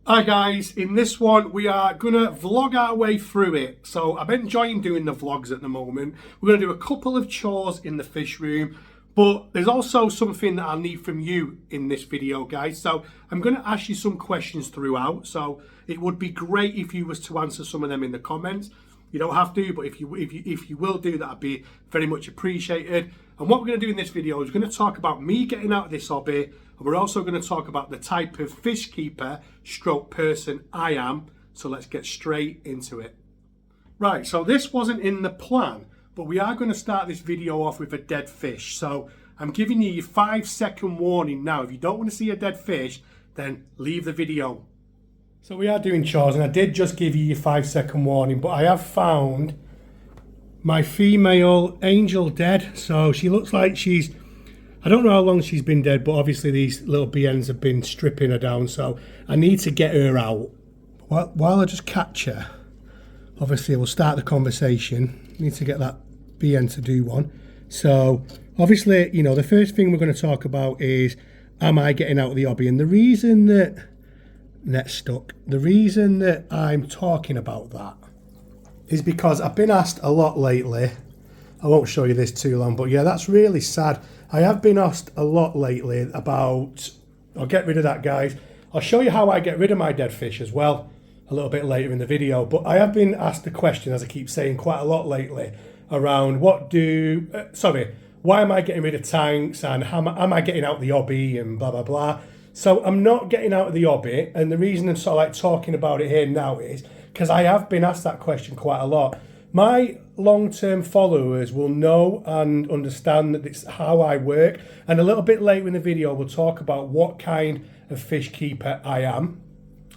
Hi guys, in this one we are going to vlog our way through it. So I'm enjoying doing the vlogs at the moment. We're going to do a couple of chores in the fish room, but there's also something that I need from you in this video, guys. So I'm going to ask you some questions throughout. So it would be great if you was to answer some of them in the comments. You don't have to, but if you will do, that'd be very much appreciated. And what we're going to do in this video is we're going to talk about me getting out of this hobby, and we're also going to talk about the type of fish keeper stroke person I am. So let's get straight into it. Right, so this wasn't in the plan, but we are going to start this video off with a dead fish. So I'm giving you your 5-second warning now. If you don't want to see a dead fish, then leave the video. So we are doing chores, and I did just give you your 5-second warning, but I have found my female angel dead. So she looks like I don't know how long she's been dead, but obviously these little BNs have been stripping her down, so I need to get her out. While I just catch her, obviously we'll start the conversation. Need to get that BN to do one. So obviously, you know, the first thing we're going to talk about is, am I getting out of the hobby? And the reason that the reason that I'm talking about that is because I've been asked a lot lately. I won't show you this too long, but yeah, that's really sad. I have been asked a lot lately about, I'll get rid of that, guys. I'll show you how I get rid of my dead fish as well a little bit later in the video. But I have been asked the question, as I keep saying, quite a lot lately around why am I getting rid of tanks, and how am I getting out of the hobby, and blah, blah, blah. So I'm not getting out of the hobby, and the reason I'm sort of like talking about it here now is because I have been asked that question quite a lot. My long-term followers will know and understand that it's how I work, and a little bit later in the video we'll talk about what kind of fish keeper I am.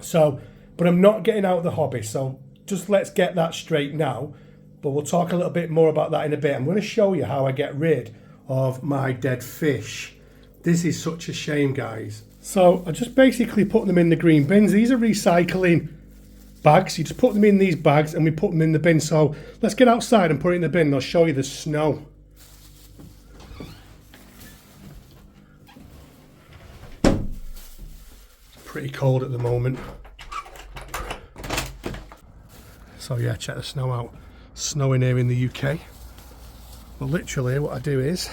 So, but I'm not getting out of the hobby, so just let's get that straight now, but we'll talk a little bit more about that in a bit. I'm going to show you how I get rid of my dead fish. This is such a shame, guys. So I just basically put them in the green bins. These are recycling bags. You just put them in these bags and we put them in the bin. So let's get outside and put it in the bin, and I'll show you the snow. It's pretty cold at the moment. So yeah, check the snow out. Snowing here in the UK. Well, literally what I do is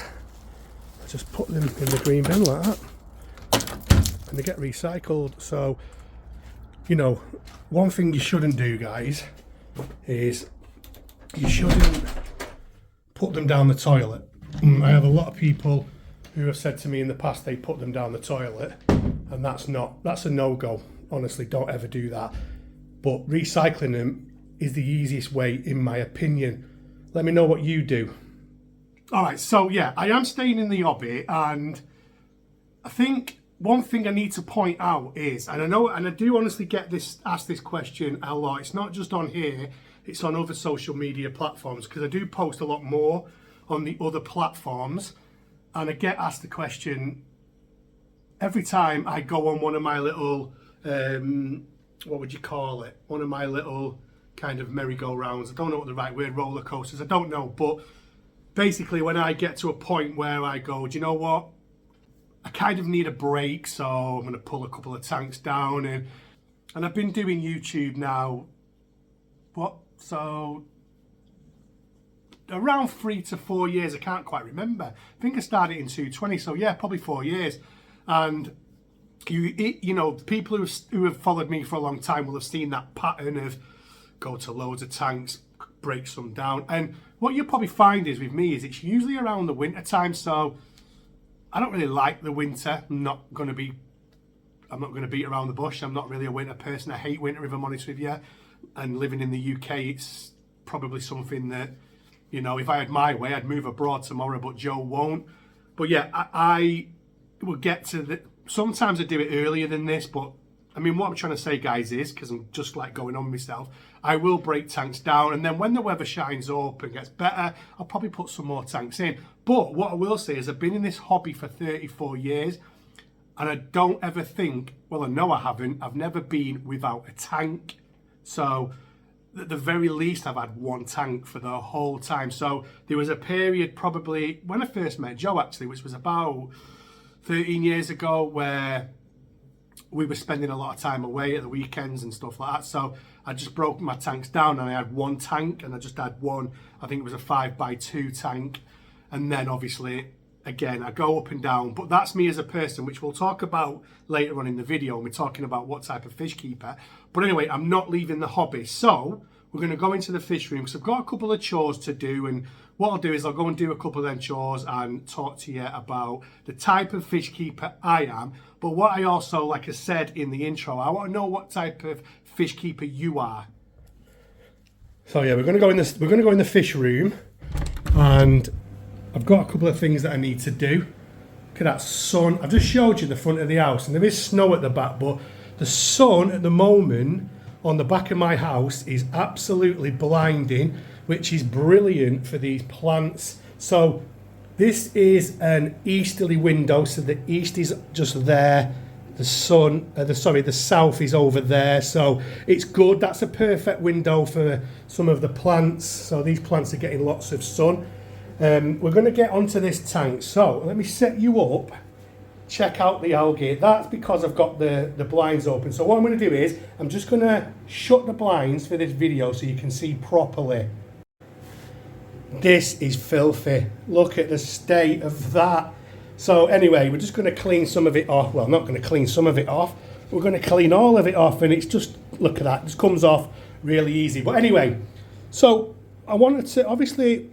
I just put them in the green bin like that, and they get recycled. So, you know, one thing you shouldn't do, guys, is you shouldn't put them down the toilet. I have a lot of people who have said to me in the past they put them down the toilet, and that's a no-go. Honestly, don't ever do that. But recycling them is the easiest way, in my opinion. Let me know what you do. All right, so yeah, I am staying in the hobby, and I think one thing I need to point out is, and I do honestly get asked this question a lot. It's not just on here, it's on other social media platforms, because I do post a lot more on the other platforms, and I get asked the question every time I go on one of my little, what would you call it? One of my little kind of merry-go-rounds. I don't know what the right word, roller coasters, I don't know, but basically when I get to a point where I go, do you know what? I kind of need a break, so I'm going to pull a couple of tanks down, and I've been doing YouTube now, so around 3 to 4 years, I can't quite remember. I think I started in 2020, so yeah, probably 4 years. And you know, people who have followed me for a long time will have seen that pattern of go to loads of tanks, break some down, and what you'll probably find is with me is it's usually around the winter time. So I don't really like the winter. I'm not going to beat around the bush. I'm not really a winter person. I hate winter, if I'm honest with you. And living in the UK, it's probably something that, you know, if I had my way, I'd move abroad tomorrow, but Joe won't. But yeah, I will get to sometimes I do it earlier than this, but I mean, what I'm trying to say, guys, is, because I'm just like going on myself, I will break tanks down, and then when the weather shines up and gets better, I'll probably put some more tanks in. But what I will say is I've been in this hobby for 34 years, and I don't ever think, well, I know I haven't, I've never been without a tank. So at the very least, I've had one tank for the whole time. So there was a period probably when I first met Joe, actually, which was about 13 years ago, where we were spending a lot of time away at the weekends and stuff like that. So I just broke my tanks down, and I had one tank, and I just had one, I think it was a 5x2 tank. And then obviously, again, I go up and down, but that's me as a person, which we'll talk about later on in the video. We're talking about what type of fish keeper. But anyway, I'm not leaving the hobby. So we're going to go into the fish room because I've got a couple of chores to do, and what I'll do is I'll go and do a couple of them chores and talk to you about the type of fish keeper I am. But what I also, like I said in the intro, I want to know what type of fish keeper you are. So yeah, we're going to go in this. We're going to go in the fish room, and I've got a couple of things that I need to do. Look at that sun. I've just showed you the front of the house, and there is snow at the back, but the sun at the moment on the back of my house is absolutely blinding, which is brilliant for these plants. So this is an easterly window, so the east is just there. The sun, the south is over there, so it's good. That's a perfect window for some of the plants. So these plants are getting lots of sun. We're going to get onto this tank. So let me set you up. Check out the algae. That's because I've got the blinds open. So what I'm going to do is I'm just going to shut the blinds for this video so you can see properly. This is filthy. Look at the state of that. So anyway, we're just going to clean some of it off. Well, not going to clean some of it off. We're going to clean all of it off, and it's just, look at that. It just comes off really easy. But anyway, so I wanted to, obviously,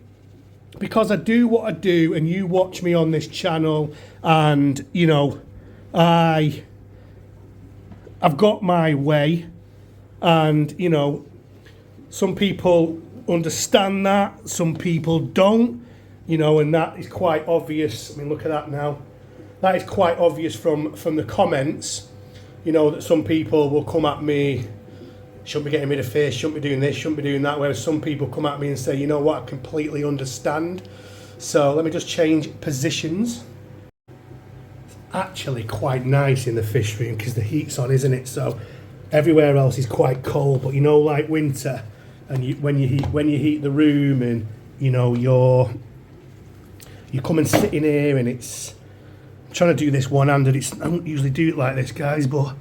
because I do what I do and you watch me on this channel, and you know, I've got my way, and you know, some people understand that, some people don't, you know, and that is quite obvious. I mean, look at that now. That is quite obvious from the comments, you know, that some people will come at me, shouldn't be getting rid of fish, shouldn't be doing this, shouldn't be doing that, whereas some people come at me and say, you know what, I completely understand. So let me just change positions. It's actually quite nice in the fish room because the heat's on, isn't it? So everywhere else is quite cold, but you know, like winter, and when you heat the room, and you know, you come and sit in here, and it's, I'm trying to do this one-handed. I don't usually do it like this, guys, but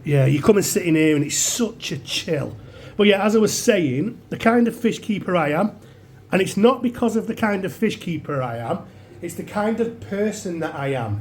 yeah, you come and sit in here and it's such a chill. But yeah, as I was saying, the kind of fish keeper I am, and it's not because of the kind of fish keeper I am, it's the kind of person that I am.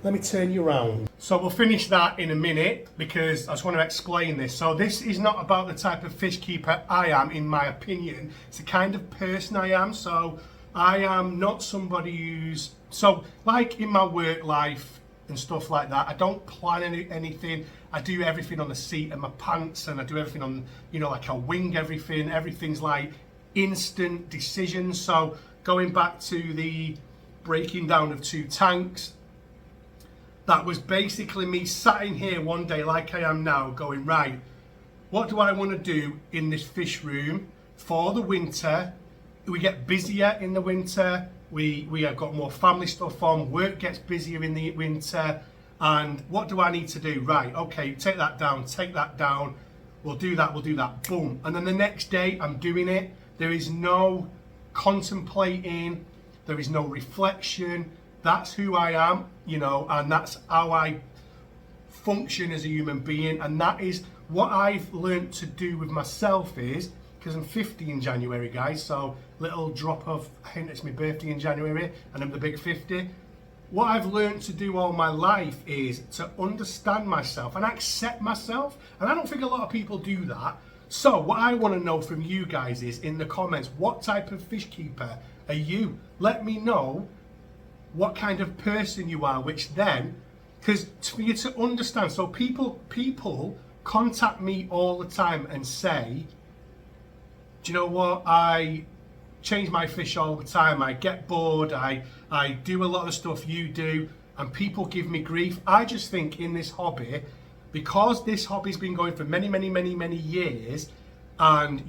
Let me turn you around. So we'll finish that in a minute because I just want to explain this. So this is not about the type of fish keeper I am, in my opinion. It's the kind of person I am. So I am not somebody who's, so like in my work life and stuff like that, I don't plan anything. I do everything on the seat of my pants, and I do everything on, you know, like I wing everything. Everything's like instant decisions. So going back to the breaking down of 2 tanks, that was basically me sat in here one day like I am now going, right, what do I want to do in this fish room for the winter? We get busier in the winter. We have got more family stuff on. Work gets busier in the winter. And what do I need to do? Right, okay, take that down, take that down. We'll do that, boom. And then the next day I'm doing it. There is no contemplating. There is no reflection. That's who I am, you know, and that's how I function as a human being. And that is what I've learned to do with myself is, because I'm 50 in January, guys, so little drop of hint, it's my birthday in January, and I'm the big 50. What I've learned to do all my life is to understand myself and accept myself. And I don't think a lot of people do that. So what I want to know from you guys is, in the comments, what type of fish keeper are you? Let me know what kind of person you are, which then, because for you to understand, so people contact me all the time and say, do you know what, I change my fish all the time, I get bored, I do a lot of stuff you do, and people give me grief. I just think in this hobby, because this hobby's been going for many years, and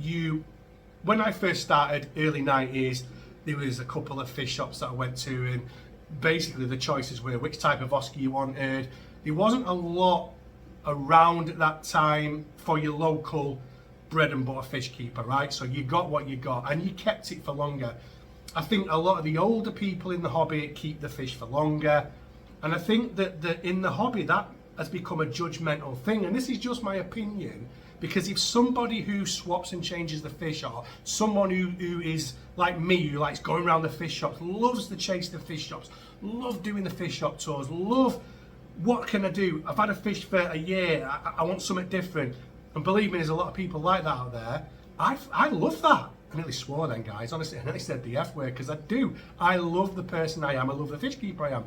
when I first started, early 90s, there was a couple of fish shops that I went to, and basically the choices were which type of Oscar you wanted. There wasn't a lot around at that time for your local bread and butter fish keeper, right? So you got what you got, and you kept it for longer. I think a lot of the older people in the hobby keep the fish for longer, and I think that in the hobby, that has become a judgmental thing. And this is just my opinion, because if somebody who swaps and changes the fish, or someone who is like me, who likes going around the fish shops, loves to chase the fish shops, love doing the fish shop tours, love, what can I do? I've had a fish for a year, I want something different. And believe me, there's a lot of people like that out there. I love that. I nearly swore then, guys. Honestly, I nearly said the F word, because I do. I love the person I am. I love the Fishkeeper I am.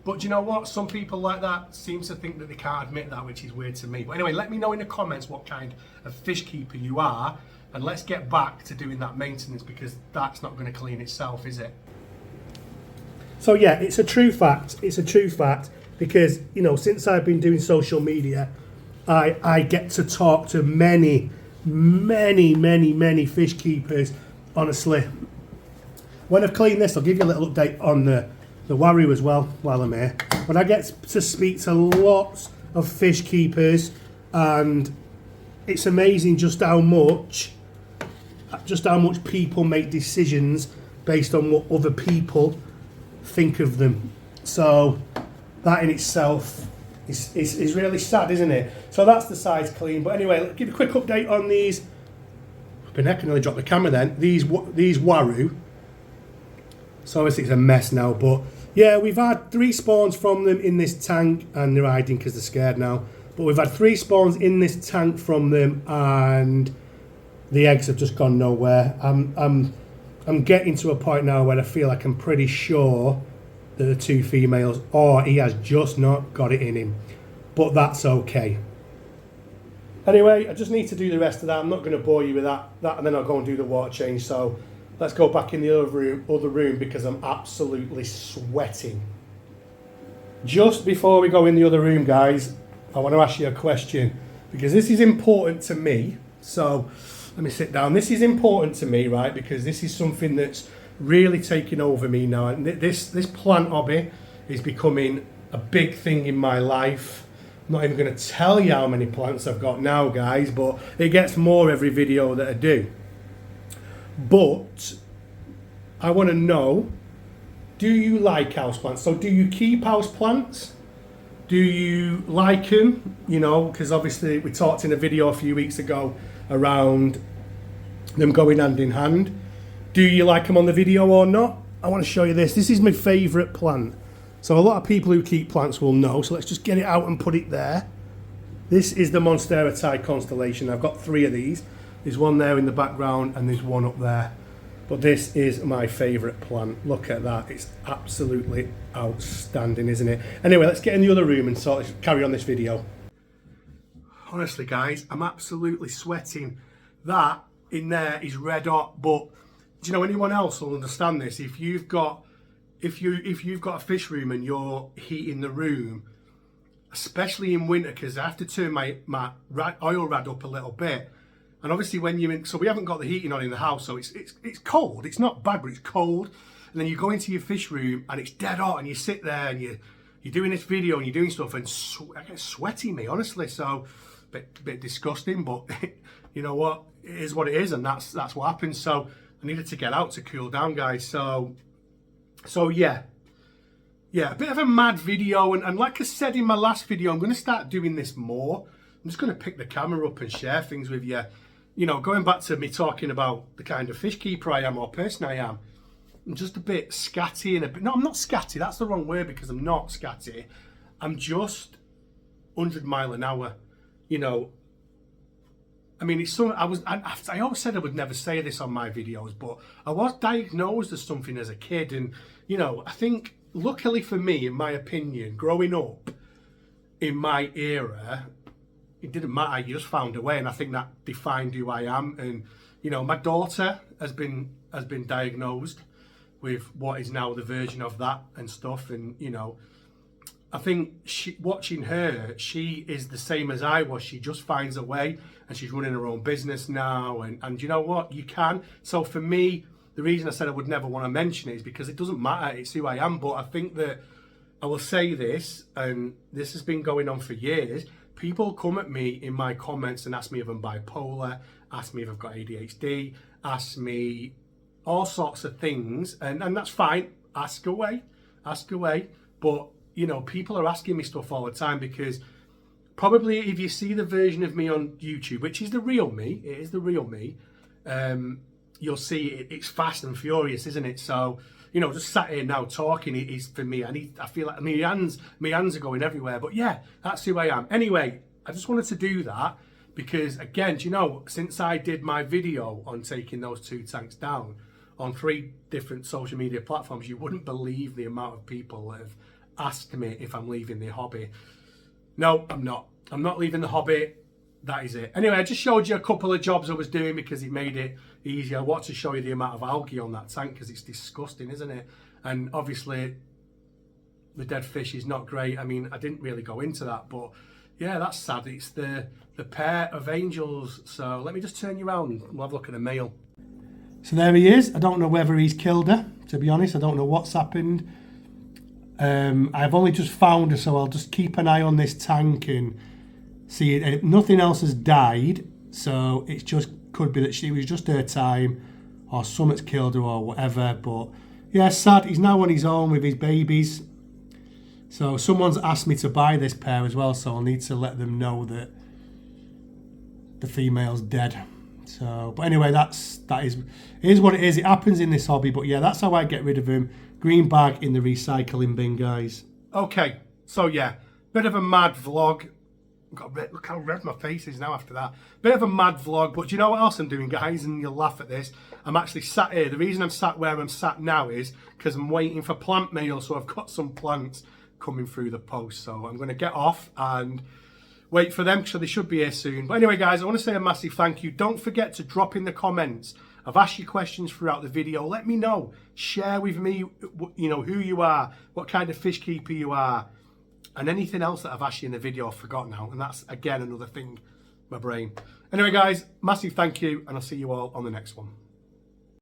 But do you know what? Some people like that seem to think that they can't admit that, which is weird to me. But anyway, let me know in the comments what kind of Fishkeeper you are, and let's get back to doing that maintenance, because that's not going to clean itself, is it? So yeah, it's a true fact. It's a true fact, because, you know, since I've been doing social media, I get to talk to many fish keepers. Honestly, when I've cleaned this, I'll give you a little update on the Waroo as well while I'm here. But I get to speak to lots of fish keepers, and it's amazing just how much people make decisions based on what other people think of them. So that in itself is really sad, isn't it? So that's the sides clean. But anyway, let's give a quick update on these. I can nearly drop the camera then. These Waroo. So obviously it's a mess now, but yeah, we've had 3 spawns from them in this tank, and they're hiding because they're scared now. But we've had 3 spawns in this tank from them, and the eggs have just gone nowhere. I'm getting to a point now where I feel like I'm pretty sure that the 2 females, or he has just not got it in him. But that's okay. Anyway, I just need to do the rest of that. I'm not going to bore you with that, and then I'll go and do the water change. So let's go back in the other room because I'm absolutely sweating. Just before we go in the other room, guys, I want to ask you a question, because this is important to me. So let me sit down. This is important to me, right? Because this is something that's really taking over me now. And this plant hobby is becoming a big thing in my life. I'm not even going to tell you how many plants I've got now, guys, but it gets more every video that I do. But I want to know, do you like houseplants? So do you keep houseplants? Do you like them? You know, because obviously we talked in a video a few weeks ago around them going hand in hand. Do you like them on the video or not? I want to show you this. This is my favourite plant. So a lot of people who keep plants will know. So let's just get it out and put it there. This is the Monstera Thai constellation. I've got 3 of these. There's one there in the background and there's one up there. But this is my favourite plant. Look at that. It's absolutely outstanding, isn't it? Anyway, let's get in the other room and carry on this video. Honestly, guys, I'm absolutely sweating. That in there is red hot, but do you know, anyone else will understand this? If you've got a fish room and you're heating the room, especially in winter, because I have to turn my oil rad up a little bit. And obviously when you're in, so we haven't got the heating on in the house, so it's cold. It's not bad, but it's cold. And then you go into your fish room and it's dead hot, and you sit there and you're doing this video and you're doing stuff, and I get sweaty, me, honestly. So bit disgusting, but you know what? It is what it is, and that's what happens. So I needed to get out to cool down, guys. So yeah, a bit of a mad video, and like I said in my last video, I'm going to start doing this more. I'm just going to pick the camera up and share things with you. You know, going back to me talking about the kind of fish keeper I am, or person I am, I'm just a bit scatty and a bit. No, I'm not scatty. That's the wrong word, because I'm not scatty. I'm just 100 mile an hour. You know, I mean, it's so. I always said I would never say this on my videos, but I was diagnosed as something as a kid, and you know, I think luckily for me, in my opinion, growing up in my era, it didn't matter. You just found a way, and I think that defined who I am. And you know, my daughter has been diagnosed with what is now the version of that and stuff, and you know, I think watching her, she is the same as I was. She just finds a way, and she's running her own business now. And you know what? You can. So for me, the reason I said I would never want to mention it is because it doesn't matter. It's who I am. But I think that I will say this, and this has been going on for years. People come at me in my comments and ask me if I'm bipolar, ask me if I've got ADHD, ask me all sorts of things. And that's fine. Ask away. But you know, people are asking me stuff all the time because probably if you see the version of me on YouTube, which is the real me, it is the real me, you'll see it's fast and furious, isn't it? So, you know, just sat here now talking is for me. I feel like my hands are going everywhere. But yeah, that's who I am. Anyway, I just wanted to do that because, again, do you know, since I did my video on taking those 2 tanks down on 3 different social media platforms, you wouldn't believe the amount of people that have asked me if I'm leaving the hobby. No, I'm not. I'm not leaving the hobby. That is it. Anyway, I just showed you a couple of jobs I was doing because it made it easier. I want to show you the amount of algae on that tank because it's disgusting, isn't it? And obviously, the dead fish is not great. I mean, I didn't really go into that, but yeah, that's sad. It's the pair of angels. So let me just turn you around and we'll have a look at the male. So there he is. I don't know whether he's killed her, to be honest. I don't know what's happened. I've only just found her, so I'll just keep an eye on this tank and see it. And nothing else has died, so it just could be that she was just her time, or something's killed her, or whatever. But yeah, sad. He's now on his own with his babies. So someone's asked me to buy this pair as well, so I'll need to let them know that the female's dead. So, but anyway, that is what it is. It happens in this hobby. But yeah, that's how I get rid of him. Green bag in the recycling bin, guys. Okay, so yeah, bit of a mad vlog. Look how red my face is now after that. Bit of a mad vlog, but do you know what else I'm doing, guys? And you'll laugh at this. I'm actually sat here. The reason I'm sat where I'm sat now is because I'm waiting for plant mail. So I've got some plants coming through the post. So I'm going to get off and wait for them, so they should be here soon. But anyway, guys, I want to say a massive thank you. Don't forget to drop in the comments. I've asked you questions throughout the video. Let me know. Share with me, you know, who you are, what kind of fish keeper you are, and anything else that I've asked you in the video I've forgotten now. And that's, again, another thing, my brain. Anyway, guys, massive thank you, and I'll see you all on the next one.